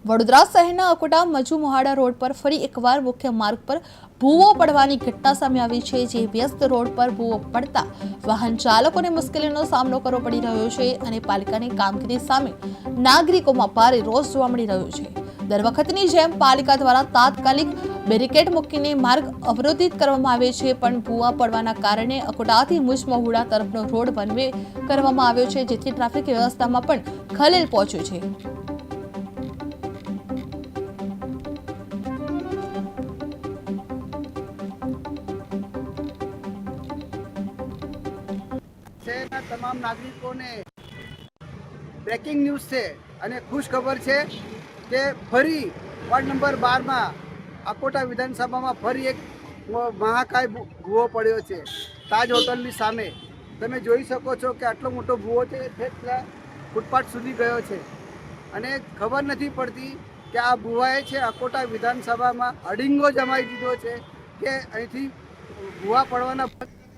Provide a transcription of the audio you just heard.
વડોદરા શહેરના અકોટા મજુ મોહાડા રોડ પર ફરી એકવાર મુખ્ય માર્ગ પર ભૂવો પડવાની ઘટના સામે આવી છે, જે વ્યસ્ત રોડ પર ભૂવો પડતા વાહન ચાલકોને મુશ્કેલીનો સામનો કરવો પડી રહ્યો છે અને પાલિકાની કામગીરી સામે નાગરિકોમાં ભારે રોષ જોવા મળી રહ્યો છે। દર વખતની જેમ પાલિકા દ્વારા તાત્કાલિક બેરિકેડ મૂકીને માર્ગ અવરોધિત કરવામાં આવે છે, પણ ભૂવા પડવાના કારણે અકોટાથી મુજ મહુડા તરફનો રોડ વન વે કરવામાં આવ્યો છે, જેથી ટ્રાફિક વ્યવસ્થામાં પણ ખલેલ પહોંચ્યું છે। શહેરના તમામ નાગરિકોને બ્રેકિંગ ન્યૂઝ છે અને ખુશ ખબર છે કે ફરી વોર્ડ નંબર 12માં અકોટા વિધાનસભામાં ફરી એક મહાકાય ભૂવો પડ્યો છે। તાજ હોટલની સામે તમે જોઈ શકો છો કે આટલો મોટો ભૂવો છે, એટલા ફૂટપાથ સુધી ગયો છે અને ખબર નથી પડતી કે આ ભૂવાએ છે અકોટા વિધાનસભામાં અડિંગો જમાવી દીધો છે કે અહીંથી ભૂવા પડવાના